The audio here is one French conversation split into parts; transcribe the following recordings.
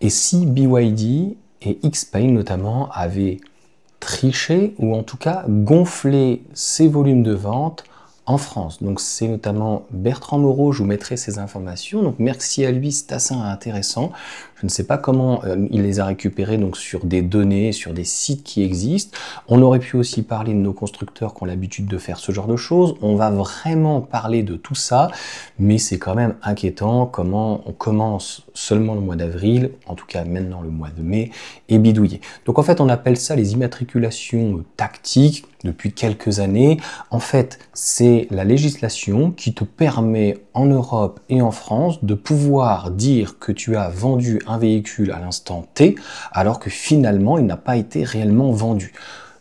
Et si BYD et Xpeng notamment avaient triché ou en tout cas gonflé ses volumes de vente en France. Donc c'est notamment Bertrand Moreau, je vous mettrai ces informations, donc merci à lui, c'est assez intéressant. Je ne sais pas comment il les a récupérés donc sur des données, sur des sites qui existent. On aurait pu aussi parler de nos constructeurs qui ont l'habitude de faire ce genre de choses. On va vraiment parler de tout ça, mais c'est quand même inquiétant comment on commence seulement le mois d'avril, en tout cas maintenant le mois de mai, et bidouiller. Donc en fait on appelle ça les immatriculations tactiques depuis quelques années. En fait c'est la législation qui te permet en Europe et en France de pouvoir dire que tu as vendu un véhicule à l'instant T alors que finalement il n'a pas été réellement vendu.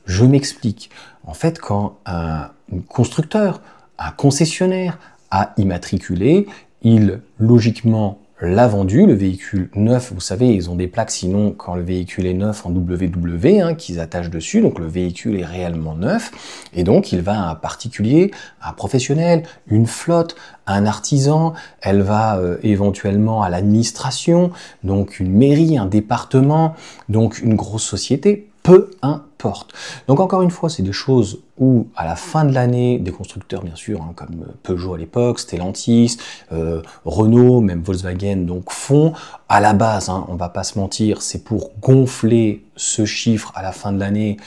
Je m'explique. En fait, quand un constructeur, un concessionnaire a immatriculé, il logiquement l'a vendu, le véhicule neuf, vous savez, ils ont des plaques sinon quand le véhicule est neuf en WW qu'ils attachent dessus, donc le véhicule est réellement neuf, et donc il va à un particulier, à un professionnel, une flotte, un artisan, elle va éventuellement à l'administration, donc une mairie, un département, donc une grosse société, peu importe. Donc encore une fois, c'est des choses où à la fin de l'année, des constructeurs bien sûr, hein, comme Peugeot à l'époque, Stellantis, Renault, même Volkswagen, donc font à la base, hein, on va pas se mentir, c'est pour gonfler ce chiffre à la fin de l'année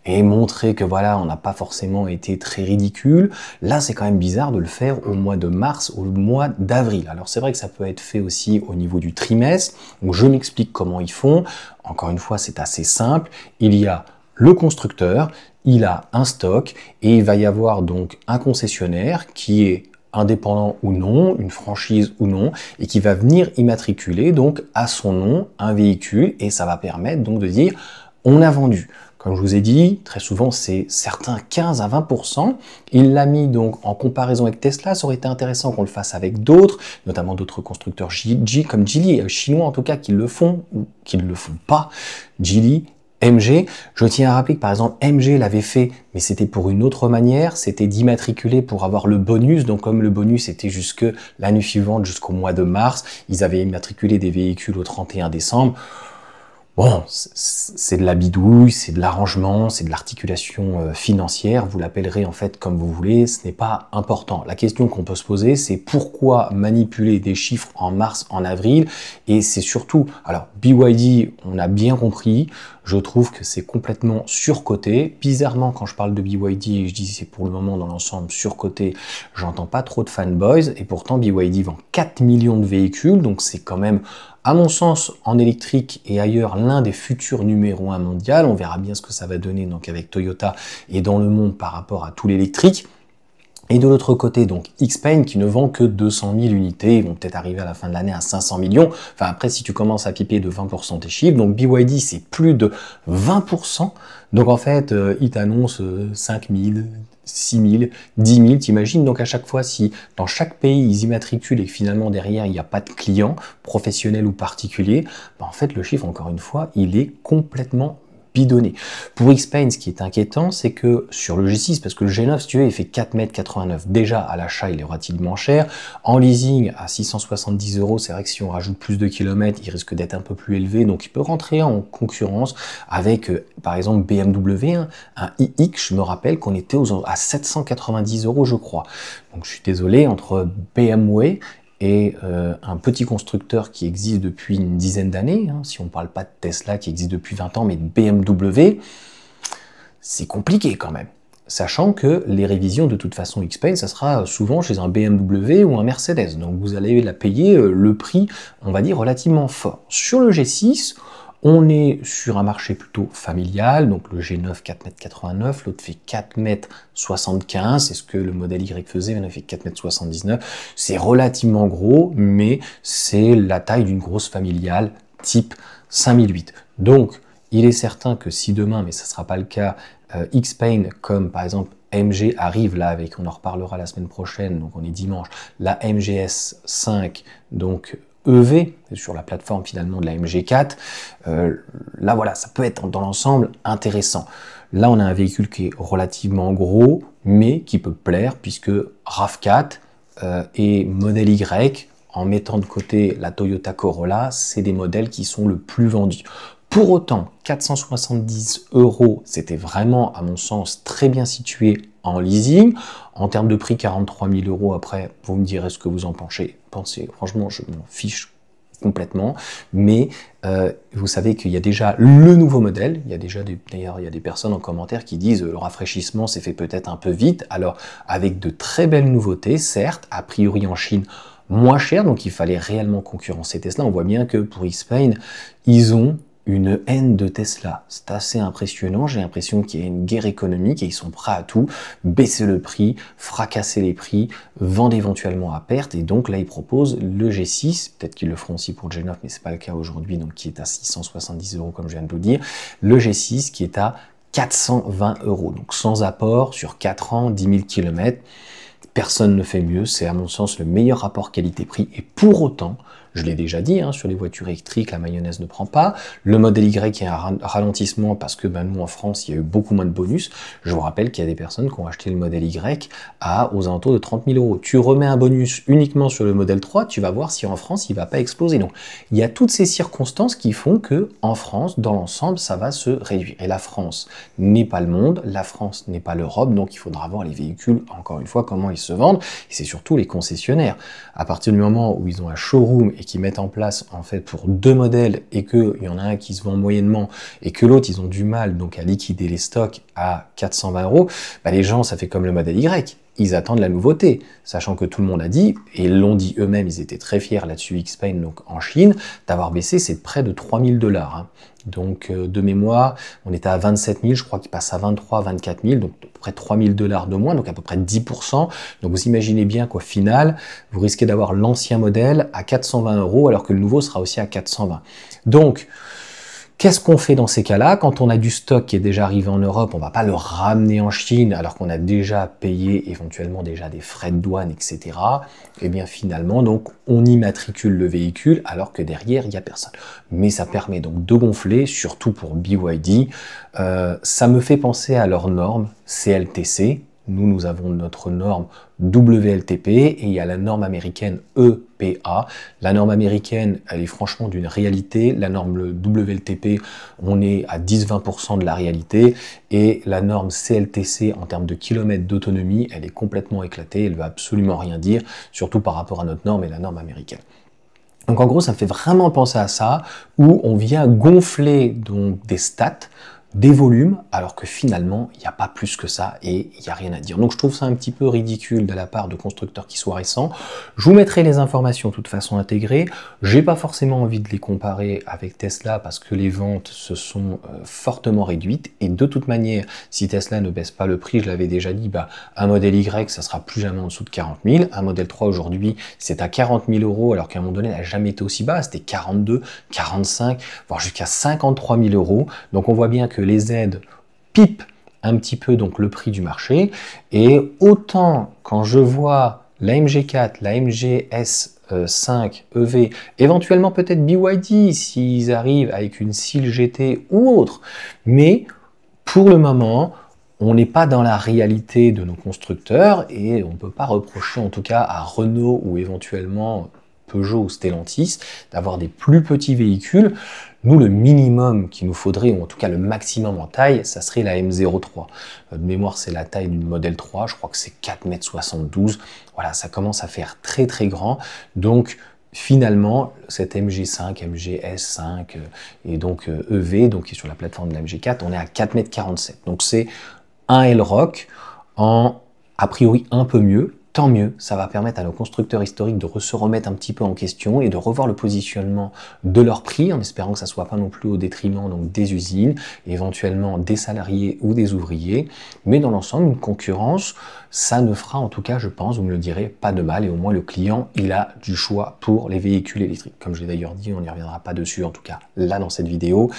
et montrer que voilà, on n'a pas forcément été très ridicule. Là, c'est quand même bizarre de le faire au mois de mars ou au mois d'avril. Alors c'est vrai que ça peut être fait aussi au niveau du trimestre. Donc je m'explique comment ils font. Encore une fois, c'est assez simple. Il y a le constructeur, il a un stock et il va y avoir donc un concessionnaire qui est indépendant ou non, une franchise ou non, et qui va venir immatriculer donc à son nom un véhicule et ça va permettre donc de dire on a vendu. Comme je vous ai dit, très souvent c'est certains 15 à 20%. Il l'a mis donc en comparaison avec Tesla, ça aurait été intéressant qu'on le fasse avec d'autres, notamment d'autres constructeurs comme Geely, chinois en tout cas, qui le font ou qui ne le font pas. Geely, MG, je tiens à rappeler que par exemple MG l'avait fait, mais c'était pour une autre manière, c'était d'immatriculer pour avoir le bonus, donc comme le bonus était jusque l'année suivante, jusqu'au mois de mars, ils avaient immatriculé des véhicules au 31 décembre. Bon, c'est de la bidouille, c'est de l'arrangement, c'est de l'articulation financière, vous l'appellerez en fait comme vous voulez, ce n'est pas important. La question qu'on peut se poser, c'est pourquoi manipuler des chiffres en mars, en avril, et c'est surtout, alors BYD, on a bien compris, je trouve que c'est complètement surcoté. Bizarrement, quand je parle de BYD, je dis c'est pour le moment dans l'ensemble surcoté, j'entends pas trop de fanboys, et pourtant BYD vend 4 millions de véhicules, donc c'est quand même, à mon sens, en électrique et ailleurs, l'un des futurs numéro 1 mondial. On verra bien ce que ça va donner donc avec Toyota et dans le monde par rapport à tout l'électrique. Et de l'autre côté, donc, Xpeng qui ne vend que 200 000 unités, ils vont peut-être arriver à la fin de l'année à 500 millions. Enfin, après, si tu commences à piper de 20% tes chiffres, donc BYD, c'est plus de 20%. Donc, en fait, ils t'annoncent 5 000, 6 000, 10 000, t'imagines? Donc, à chaque fois, si dans chaque pays, ils immatriculent et que finalement, derrière, il n'y a pas de clients, professionnels ou particuliers, bah, en fait, le chiffre, encore une fois, il est complètement bidonné. Pour Xpeng, ce qui est inquiétant, c'est que sur le G6, parce que le G9, si tu veux, il fait 4,89 m. Déjà, à l'achat, il est relativement cher. En leasing, à 670 €, c'est vrai que si on rajoute plus de kilomètres, il risque d'être un peu plus élevé. Donc, il peut rentrer en concurrence avec, par exemple, BMW, hein, un iX. Je me rappelle qu'on était à 790 €, je crois. Donc, je suis désolé, entre BMW et un petit constructeur qui existe depuis une dizaine d'années, hein, si on ne parle pas de Tesla qui existe depuis 20 ans, mais de BMW, c'est compliqué quand même. Sachant que les révisions de toute façon Xpeng, ça sera souvent chez un BMW ou un Mercedes, donc vous allez la payer le prix, on va dire, relativement fort. Sur le G6, on est sur un marché plutôt familial, donc le G9 4,89 m, l'autre fait 4,75 m, c'est ce que le modèle Y faisait, il fait 4,79 m. C'est relativement gros, mais c'est la taille d'une grosse familiale type 5008. Donc, il est certain que si demain, mais ça ne sera pas le cas, Xpeng, comme par exemple MG arrive là avec, on en reparlera la semaine prochaine, donc on est dimanche, la MGS 5, donc EV, sur la plateforme finalement de la MG4, là voilà, ça peut être dans l'ensemble intéressant. Là on a un véhicule qui est relativement gros, mais qui peut plaire, puisque RAV4 et modèle Y, en mettant de côté la Toyota Corolla, c'est des modèles qui sont le plus vendus. Pour autant, 470 €, c'était vraiment, à mon sens, très bien situé en leasing. En termes de prix, 43 000 € après, vous me direz ce que vous en pensez. Franchement, je m'en fiche complètement. Mais vous savez qu'il y a déjà le nouveau modèle. Il y a déjà d'ailleurs, il y a des personnes en commentaire qui disent le rafraîchissement s'est fait peut-être un peu vite. Alors, avec de très belles nouveautés, certes, a priori en Chine, moins cher, donc il fallait réellement concurrencer Tesla. On voit bien que pour Xpeng, ils ont une haine de Tesla. C'est assez impressionnant, j'ai l'impression qu'il y a une guerre économique et ils sont prêts à tout, baisser le prix, fracasser les prix, vendre éventuellement à perte, et donc là ils proposent le G6, peut-être qu'ils le feront aussi pour le G9, mais c'est pas le cas aujourd'hui, donc qui est à 670 € comme je viens de vous dire, le G6 qui est à 420 €, donc sans apport, sur 4 ans, 10 000 km, personne ne fait mieux, c'est à mon sens le meilleur rapport qualité-prix, et pour autant, je l'ai déjà dit, hein, sur les voitures électriques, la mayonnaise ne prend pas. Le modèle Y est un ralentissement parce que nous, en France, il y a eu beaucoup moins de bonus. Je vous rappelle qu'il y a des personnes qui ont acheté le modèle Y aux alentours de 30 000 €. Tu remets un bonus uniquement sur le modèle 3, tu vas voir si en France, il ne va pas exploser. Donc, il y a toutes ces circonstances qui font que en France, dans l'ensemble, ça va se réduire. Et la France n'est pas le monde, la France n'est pas l'Europe, donc il faudra voir les véhicules, encore une fois, comment ils se vendent. Et c'est surtout les concessionnaires. À partir du moment où ils ont un showroom et qui mettent en place en fait pour 2 modèles et qu'il y en a un qui se vend moyennement et que l'autre ils ont du mal donc à liquider les stocks à 420 €, les gens ça fait comme le modèle Y, ils attendent la nouveauté, sachant que tout le monde a dit, et ils l'ont dit eux-mêmes, ils étaient très fiers là-dessus, Xpeng donc en Chine, d'avoir baissé, c'est de près de 3 000 $. Hein. Donc de mémoire, on était à 27 000, je crois qu'il passe à 23, 24 000, donc à peu près 3 000 $ de moins, donc à peu près 10%. Donc vous imaginez bien qu'au final, vous risquez d'avoir l'ancien modèle à 420 € alors que le nouveau sera aussi à 420. Donc, qu'est-ce qu'on fait dans ces cas-là? Quand on a du stock qui est déjà arrivé en Europe, on ne va pas le ramener en Chine alors qu'on a déjà payé éventuellement déjà des frais de douane, etc. Et bien finalement, donc, on immatricule le véhicule alors que derrière, il n'y a personne. Mais ça permet donc de gonfler, surtout pour BYD. Ça me fait penser à leurs normes CLTC. Nous avons notre norme WLTP et il y a la norme américaine EPA. La norme américaine, elle est franchement d'une réalité. La norme WLTP, on est à 10-20% de la réalité. Et la norme CLTC, en termes de kilomètres d'autonomie, elle est complètement éclatée. Elle ne veut absolument rien dire, surtout par rapport à notre norme et la norme américaine. Donc en gros, ça me fait vraiment penser à ça, où on vient gonfler donc des stats, des volumes, alors que finalement, il n'y a pas plus que ça et il n'y a rien à dire. Donc je trouve ça un petit peu ridicule de la part de constructeurs qui soient récents. Je vous mettrai les informations de toute façon intégrées. J'ai pas forcément envie de les comparer avec Tesla parce que les ventes se sont fortement réduites et de toute manière, si Tesla ne baisse pas le prix, je l'avais déjà dit, un modèle Y, ça sera plus jamais en dessous de 40 000. Un modèle 3 aujourd'hui, c'est à 40 000 € alors qu'à un moment donné, il n'a jamais été aussi bas. C'était 42, 45, voire jusqu'à 53 000 €. Donc on voit bien que les aides pipent un petit peu donc le prix du marché et autant quand je vois la MG4, la MG S5 EV, éventuellement peut-être BYD s'ils arrivent avec une Seal GT ou autre, mais pour le moment on n'est pas dans la réalité de nos constructeurs et on ne peut pas reprocher en tout cas à Renault ou éventuellement Peugeot ou Stellantis d'avoir des plus petits véhicules. Nous, le minimum qu'il nous faudrait, ou en tout cas le maximum en taille, ça serait la M03. De mémoire, c'est la taille du modèle 3, je crois que c'est 4,72 m. Voilà, ça commence à faire très très grand. Donc, finalement, cette MG5, MGS5 et donc EV, donc qui est sur la plateforme de la MG4, on est à 4,47 m. Donc, c'est un L-Rock en, a priori, un peu mieux. Tant mieux, ça va permettre à nos constructeurs historiques de se remettre un petit peu en question et de revoir le positionnement de leur prix en espérant que ça ne soit pas non plus au détriment donc, des usines, éventuellement des salariés ou des ouvriers. Mais dans l'ensemble, une concurrence, ça ne fera en tout cas, je pense, vous me le direz, pas de mal et au moins le client, il a du choix pour les véhicules électriques. Comme je l'ai d'ailleurs dit, on n'y reviendra pas dessus, en tout cas là dans cette vidéo,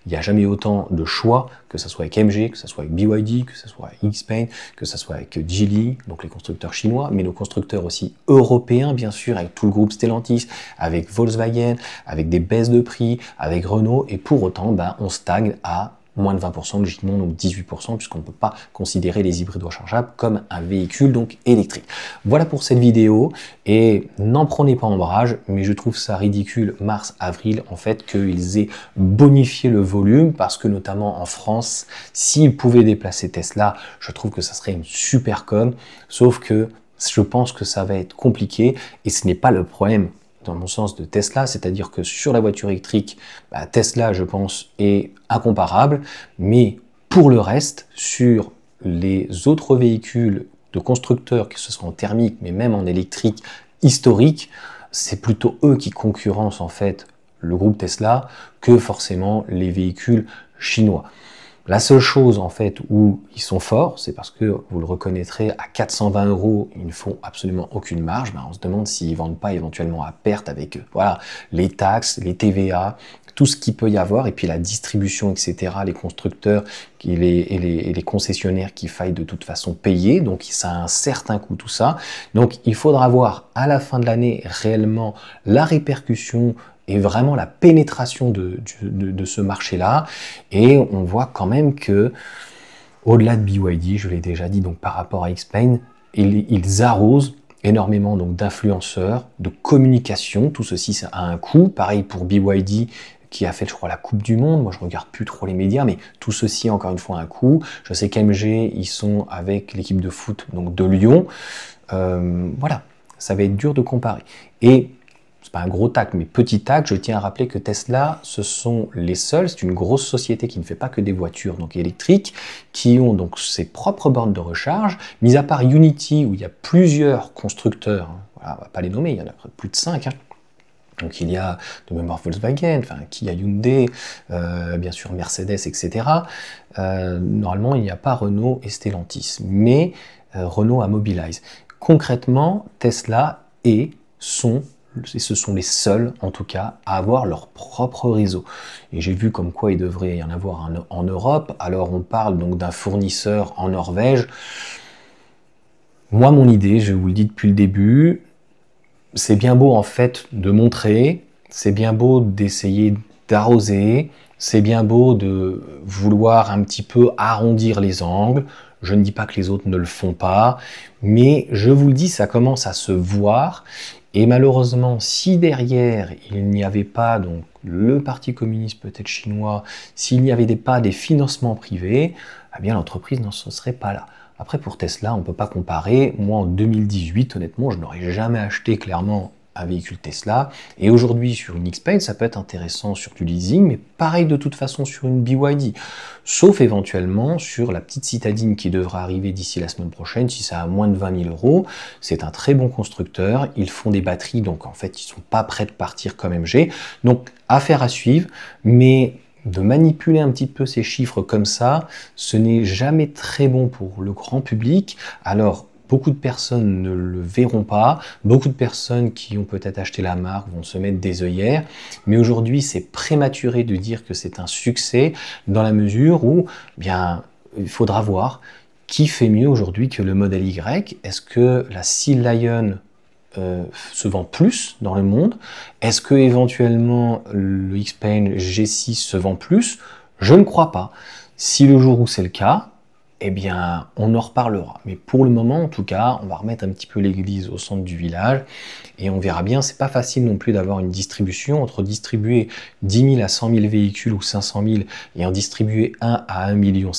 il n'y a jamais autant de choix, que ce soit avec MG, que ce soit avec BYD, que ce soit avec Xpeng, que ce soit avec Geely, donc les constructeurs chinois, mais nos constructeurs aussi européens, bien sûr, avec tout le groupe Stellantis, avec Volkswagen, avec des baisses de prix, avec Renault, et pour autant, on stagne à moins de 20%, logiquement, donc 18%, puisqu'on ne peut pas considérer les hybrides rechargeables comme un véhicule donc électrique. Voilà pour cette vidéo, et n'en prenez pas ombrage, mais je trouve ça ridicule, mars-avril, en fait, qu'ils aient bonifié le volume, parce que notamment en France, s'ils pouvaient déplacer Tesla, je trouve que ça serait une super com, sauf que je pense que ça va être compliqué, et ce n'est pas le problème dans mon sens de Tesla, c'est-à-dire que sur la voiture électrique, Tesla, je pense, est incomparable, mais pour le reste, sur les autres véhicules de constructeurs, que ce soit en thermique, mais même en électrique historique, c'est plutôt eux qui concurrencent en fait le groupe Tesla que forcément les véhicules chinois. La seule chose en fait où ils sont forts, c'est parce que vous le reconnaîtrez, à 420 €, ils ne font absolument aucune marge. On se demande s'ils vendent pas éventuellement à perte avec voilà, les taxes, les TVA, tout ce qu'il peut y avoir, et puis la distribution, etc., les constructeurs et les concessionnaires qu'il faille de toute façon payer. Donc ça a un certain coût tout ça. Donc il faudra voir à la fin de l'année réellement la répercussion et vraiment la pénétration de ce marché-là. Et on voit quand même que, au-delà de BYD, je l'ai déjà dit, donc par rapport à Xpeng, ils arrosent énormément donc d'influenceurs, de communication. Tout ceci, ça a un coût. Pareil pour BYD, qui a fait, je crois, la Coupe du Monde. Moi, je regarde plus trop les médias, mais tout ceci, encore une fois, a un coût. Je sais qu'MG, ils sont avec l'équipe de foot donc de Lyon. Voilà, ça va être dur de comparer. Et c'est pas un gros tac, mais petit tac, je tiens à rappeler que Tesla, ce sont les seuls, c'est une grosse société qui ne fait pas que des voitures donc électriques, qui ont donc ses propres bornes de recharge, mis à part Unity, où il y a plusieurs constructeurs, voilà, on va pas les nommer, il y en a plus de 5, Donc il y a de mémoire Volkswagen, enfin Kia, Hyundai, bien sûr Mercedes, etc. Normalement, il n'y a pas Renault et Stellantis, mais Renault a Mobilize. Concrètement, Tesla et ce sont les seuls, en tout cas, à avoir leur propre réseau. Et j'ai vu comme quoi il devrait y en avoir en Europe. Alors on parle donc d'un fournisseur en Norvège. Moi, mon idée, je vous le dis depuis le début, c'est bien beau en fait de montrer, c'est bien beau d'essayer d'arroser, c'est bien beau de vouloir un petit peu arrondir les angles. Je ne dis pas que les autres ne le font pas, mais je vous le dis, ça commence à se voir. Et malheureusement, si derrière il n'y avait pas donc le Parti communiste peut-être chinois, s'il n'y avait pas des financements privés, eh bien l'entreprise n'en serait pas là. Après, pour Tesla, on ne peut pas comparer. Moi, en 2018, honnêtement, je n'aurais jamais acheté clairement un véhicule Tesla. Et aujourd'hui, sur une Xpeng, ça peut être intéressant sur du leasing, mais pareil de toute façon sur une BYD. Sauf éventuellement sur la petite citadine qui devra arriver d'ici la semaine prochaine, si ça a moins de 20 000 €. C'est un très bon constructeur. Ils font des batteries, donc en fait, ils ne sont pas prêts de partir comme MG. Donc, affaire à suivre, mais de manipuler un petit peu ces chiffres comme ça, ce n'est jamais très bon pour le grand public. Alors, beaucoup de personnes ne le verront pas, beaucoup de personnes qui ont peut-être acheté la marque vont se mettre des œillères, mais aujourd'hui c'est prématuré de dire que c'est un succès dans la mesure où, bien, il faudra voir qui fait mieux aujourd'hui que le modèle Y. Est-ce que la Sea Lion se vend plus dans le monde? Est-ce que éventuellement le Xpeng G6 se vend plus? Je ne crois pas. Si le jour où c'est le cas, eh bien, on en reparlera. Mais pour le moment, en tout cas, on va remettre un petit peu l'église au centre du village et on verra bien. C'est pas facile non plus d'avoir une distribution. Entre distribuer 10 000 à 100 000 véhicules ou 500 000 et en distribuer 1 à 1,5 million,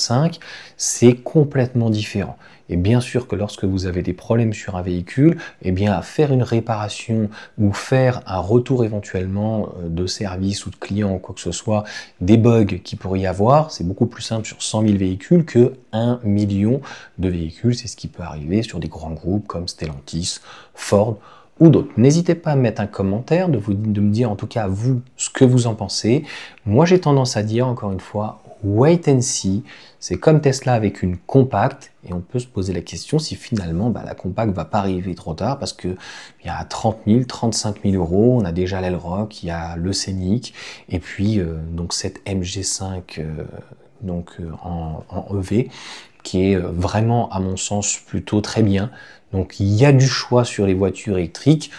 c'est complètement différent. Et bien sûr que lorsque vous avez des problèmes sur un véhicule, eh bien, faire une réparation ou faire un retour éventuellement de service ou de client ou quoi que ce soit, des bugs qu'il pourrait y avoir, c'est beaucoup plus simple sur 100 000 véhicules que 1 million de véhicules. C'est ce qui peut arriver sur des grands groupes comme Stellantis, Ford ou d'autres. N'hésitez pas à mettre un commentaire, de me dire en tout cas vous ce que vous en pensez. Moi j'ai tendance à dire encore une fois, wait and see. C'est comme Tesla avec une compacte et on peut se poser la question si finalement la compacte va pas arriver trop tard parce que il y a 30 000, 35 000 €, on a déjà l'Elrock, il y a le Scénic et puis donc cette MG5 en EV qui est vraiment à mon sens plutôt très bien. Donc il y a du choix sur les voitures électriques,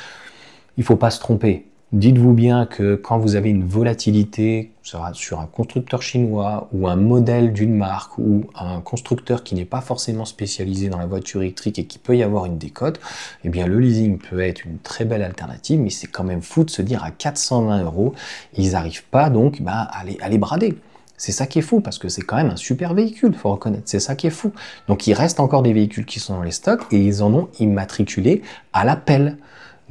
il faut pas se tromper. Dites-vous bien que quand vous avez une volatilité sur un constructeur chinois ou un modèle d'une marque ou un constructeur qui n'est pas forcément spécialisé dans la voiture électrique et qui peut y avoir une décote, eh bien le leasing peut être une très belle alternative, mais c'est quand même fou de se dire à 420 €, ils n'arrivent pas donc à les brader. C'est ça qui est fou, parce que c'est quand même un super véhicule, il faut reconnaître, c'est ça qui est fou. Donc il reste encore des véhicules qui sont dans les stocks et ils en ont immatriculé à l'appel.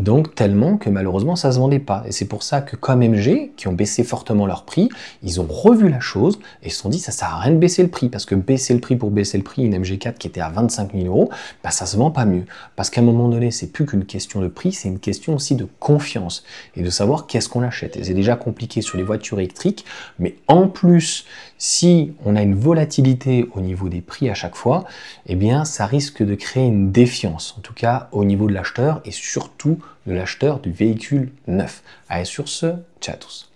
Donc tellement que malheureusement ça se vendait pas. Et c'est pour ça que comme MG, qui ont baissé fortement leur prix, ils ont revu la chose et se sont dit ça sert à rien de baisser le prix, parce que baisser le prix pour baisser le prix, une MG4 qui était à 25 000 €, bah ça se vend pas mieux. Parce qu'à un moment donné, c'est plus qu'une question de prix, c'est une question aussi de confiance et de savoir qu'est-ce qu'on achète. Et c'est déjà compliqué sur les voitures électriques, mais en plus, si on a une volatilité au niveau des prix à chaque fois, eh bien ça risque de créer une défiance, en tout cas au niveau de l'acheteur et surtout de l'acheteur du véhicule neuf. Allez, sur ce, ciao à tous.